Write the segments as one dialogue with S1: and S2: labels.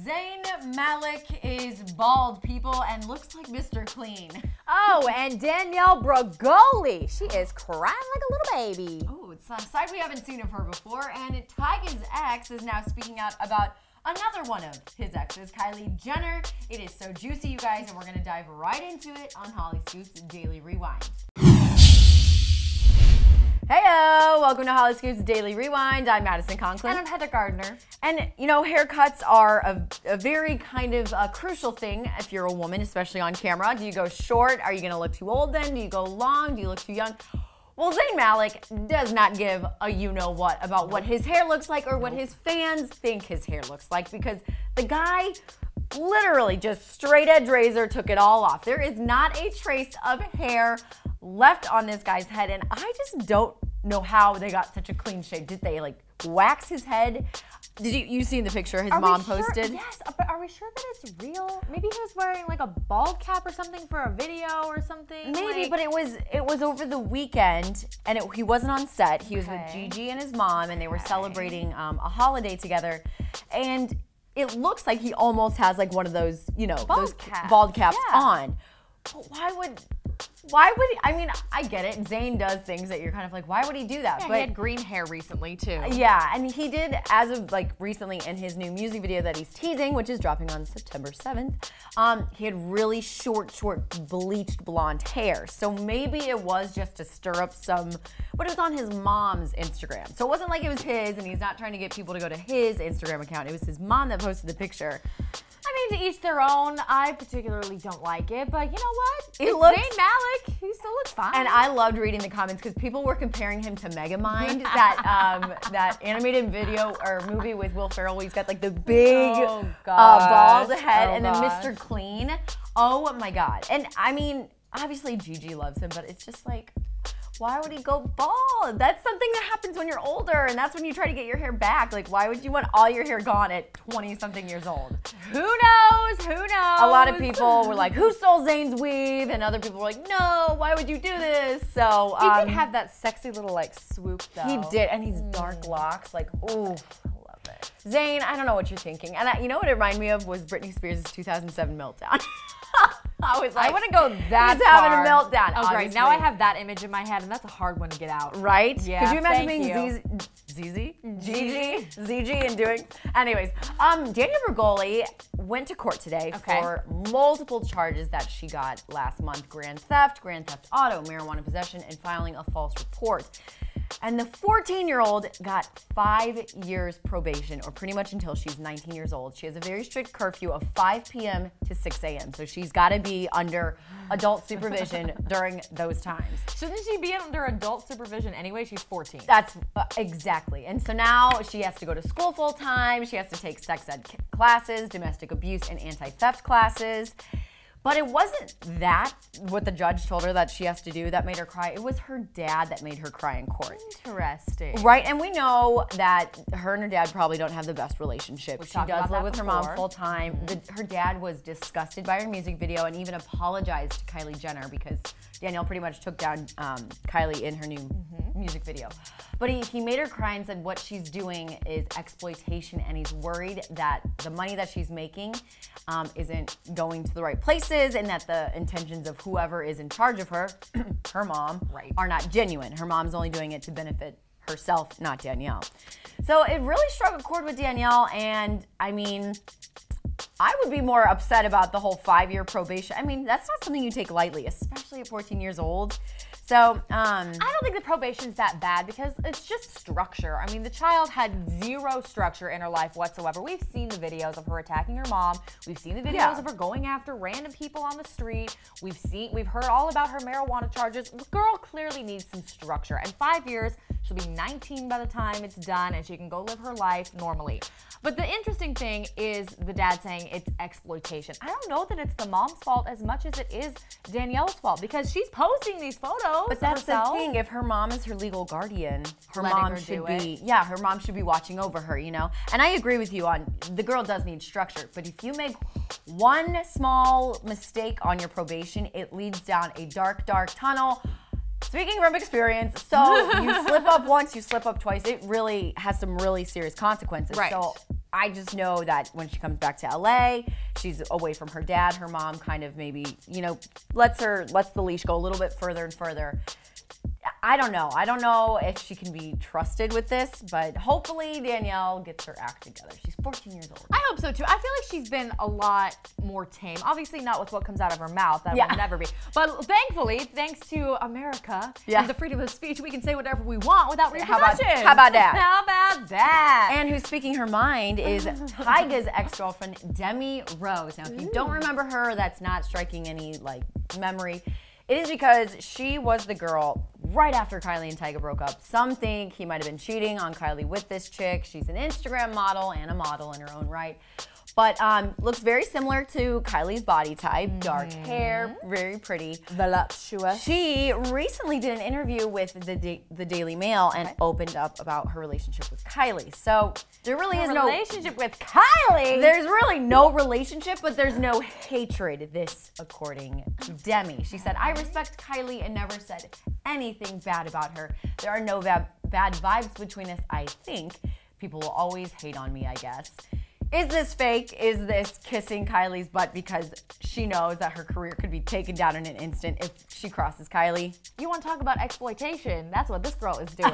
S1: Zayn Malik is bald, people, and looks like Mr. Clean.
S2: Oh, and Danielle Bregoli. She is crying like a little baby.
S1: Oh, it's a side we haven't seen of her before. And Tyga's ex is now speaking out about another one of his exes, Kylie Jenner. It is so juicy, you guys, and we're going to dive right into it on Hollyscoop's Daily Rewind. Heyo! Welcome to Hollyscoop's Daily Rewind. I'm Madison Conklin.
S2: And I'm Heather Gardner.
S1: And, you know, haircuts are a very kind of crucial thing if you're a woman, especially on camera. Do you go short? Are you going to look too old then? Do you go long? Do you look too young? Well, Zayn Malik does not give a you-know-what about what his hair looks like or what his fans think his hair looks like, because the guy literally just straight edge razor took it all off. There is not a trace of hair left on this guy's head, and I just don't know how they got such a clean shave. Did they like wax his head? Did you seen the picture his mom posted?
S2: Yes, but are we sure that it's real? Maybe he was wearing like a bald cap or something for a video or something.
S1: Maybe, but it was over the weekend, and he wasn't on set. He was with Gigi and his mom, and they were celebrating a holiday together, and it looks like he almost has like one of those, you know, bald caps on. But why would he? I mean, I get it. Zayn does things that you're kind of like, why would he do that?
S2: Yeah,
S1: but
S2: he had green hair recently too.
S1: Yeah, and he did, as of like recently in his new music video that he's teasing, which is dropping on September 7th, he had really short bleached blonde hair. So maybe it was just to stir up some, but it was on his mom's Instagram. So it wasn't like it was his, and he's not trying to get people to go to his Instagram account. It was his mom that posted the picture.
S2: I mean, to each their own. I particularly don't like it, but you know what?
S1: It looks,
S2: Zayn Malik, he still looks fine.
S1: And I loved reading the comments because people were comparing him to Megamind, that animated video or movie with Will Ferrell where he's got like the big bald head and then Mr. Clean. Oh my God. And I mean, obviously Gigi loves him, but it's just like, why would he go bald? That's something that happens when you're older, and that's when you try to get your hair back. Like, why would you want all your hair gone at 20-something years old?
S2: Who knows? Who knows?
S1: A lot of people were like, who stole Zayn's weave? And other people were like, no, why would you do this? So
S2: he did have that sexy little like swoop though.
S1: He did, and he's dark locks, like, ooh. Love it. Zayn, I don't know what you're thinking. And you know what it reminded me of was Britney Spears' 2007 meltdown. I was like,
S2: I wouldn't go that
S1: he's
S2: far.
S1: having a meltdown.
S2: Oh, great. Now I have that image in my head, and that's a hard one to get out.
S1: Right?
S2: Yeah.
S1: Could you imagine being Gigi and doing? Anyways, Danielle Bregoli went to court today for multiple charges that she got last month: grand theft auto, marijuana possession, and filing a false report. And the 14-year-old got 5 years probation, or pretty much until she's 19 years old. She has a very strict curfew of 5 p.m. to 6 a.m. So she's got to be under adult supervision during those times.
S2: Shouldn't she be under adult supervision anyway? She's 14.
S1: That's exactly. And so now she has to go to school full time. She has to take sex ed classes, domestic abuse, and anti-theft classes. But it wasn't that what the judge told her that she has to do that made her cry. It was her dad that made her cry in court.
S2: Interesting.
S1: Right, and we know that her and her dad probably don't have the best relationship. She does live with her mom full time. Her dad was disgusted by her music video and even apologized to Kylie Jenner because Danielle pretty much took down Kylie in her new music video. But he made her cry and said what she's doing is exploitation, and he's worried that the money that she's making isn't going to the right places, and that the intentions of whoever is in charge of her, her mom, are not genuine. Her mom's only doing it to benefit herself, not Danielle. So it really struck a chord with Danielle, and I mean, I would be more upset about the whole 5-year probation. I mean, that's not something you take lightly, especially at 14 years old. So,
S2: I don't think the probation's that bad because it's just structure. I mean, the child had zero structure in her life whatsoever. We've seen the videos of her attacking her mom. We've seen the videos of her going after random people on the street. We've heard all about her marijuana charges. The girl clearly needs some structure. And 5 years, she'll be 19 by the time it's done, and she can go live her life normally. But the interesting thing is the dad saying it's exploitation. I don't know that it's the mom's fault as much as it is Danielle's fault because she's posting these photos.
S1: But that's the thing. If her mom is her legal guardian, her mom should be watching over her, you know? And I agree with you on the girl does need structure. But if you make one small mistake on your probation, it leads down a dark, dark tunnel. Speaking from experience, so you slip up once, you slip up twice, it really has some really serious consequences.
S2: Right.
S1: So I just know that when she comes back to LA, she's away from her dad. Her mom kind of maybe, you know, lets the leash go a little bit further and further. I don't know. I don't know if she can be trusted with this, but hopefully Danielle gets her act together. She's 14 years old.
S2: I hope so too. I feel like she's been a lot more tame. Obviously not with what comes out of her mouth. That will never be. But thankfully, thanks to America and the freedom of speech, we can say whatever we want without repercussions.
S1: How about that?
S2: How about that?
S1: And who's speaking her mind is Tyga's ex-girlfriend, Demi Rose. Now, if you don't remember her, that's not striking any like memory. It is because she was the girl right after Kylie and Tyga broke up. Some think he might have been cheating on Kylie with this chick. She's an Instagram model and a model in her own right. But looks very similar to Kylie's body type. Dark hair, very pretty.
S2: Voluptuous.
S1: She recently did an interview with the Daily Mail and opened up about her relationship with Kylie. So there really is no
S2: relationship with Kylie.
S1: There's really no relationship, but there's no hatred. This, according to Demi. She said, "I respect Kylie and never said anything bad about her. There are no bad vibes between us, I think. People will always hate on me, I guess." Is this fake? Is this kissing Kylie's butt because she knows that her career could be taken down in an instant if she crosses Kylie?
S2: You want to talk about exploitation? That's what this girl is doing.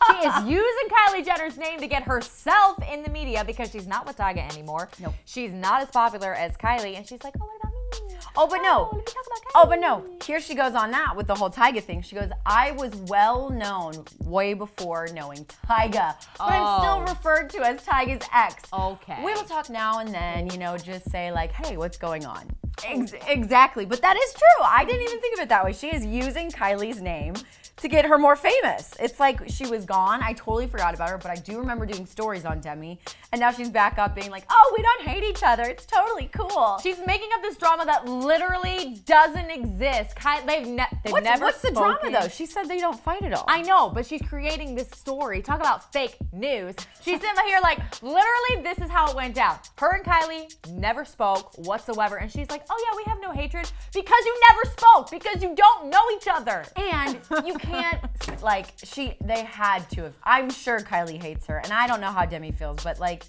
S2: She is using Kylie Jenner's name to get herself in the media because she's not with Tyga anymore.
S1: Nope.
S2: She's not as popular as Kylie, and she's like, oh, what about me?
S1: Oh, but no.
S2: Let me talk about Kylie.
S1: Oh, but no. Here she goes on that with the whole Tyga thing. She goes, "I was well known way before knowing Tyga, but I'm still referred to as Tyga's ex."
S2: Okay.
S1: We will talk now and then, you know, just say like, "Hey, what's going on?" Exactly. But that is true. I didn't even think of it that way. She is using Kylie's name to get her more famous. It's like she was gone. I totally forgot about her, but I do remember doing stories on Demi, and now she's back up being like, "Oh, we don't hate each other. It's totally cool."
S2: She's making up this drama that literally doesn't exist. They've never
S1: What's the drama though? She said they don't fight at all.
S2: I know, but she's creating this story. Talk about fake news. She's sitting here like, literally, this is how it went down. Her and Kylie never spoke whatsoever, and she's like, "Oh yeah, we have no hatred," because you never spoke, because you don't know each other.
S1: And you can't, like, they had to have. I'm sure Kylie hates her, and I don't know how Demi feels, but like,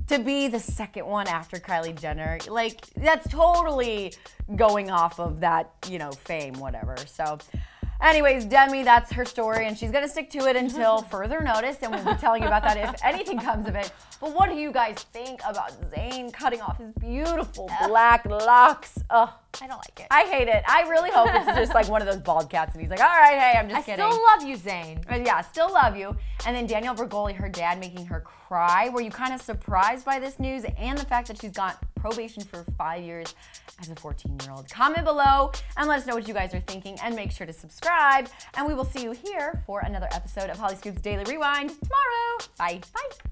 S1: to be the second one after Kylie Jenner, like, that's totally going off of that, you know, fame, whatever. So, anyways, Demi, that's her story, and she's gonna stick to it until further notice, and we'll be telling you about that if anything comes of it. But what do you guys think about Zayn cutting off his beautiful black locks? Ugh.
S2: I don't like it.
S1: I hate it. I really hope it's just like one of those bald cats and he's like, "All right, hey, I'm just kidding."
S2: I still love you, Zayn.
S1: But yeah, still love you. And then Danielle Bregoli, her dad making her cry. Were you kind of surprised by this news and the fact that she's got probation for 5 years as a 14-year-old? Comment below and let us know what you guys are thinking, and make sure to subscribe. And we will see you here for another episode of Hollyscoop's Daily Rewind tomorrow. Bye. Bye.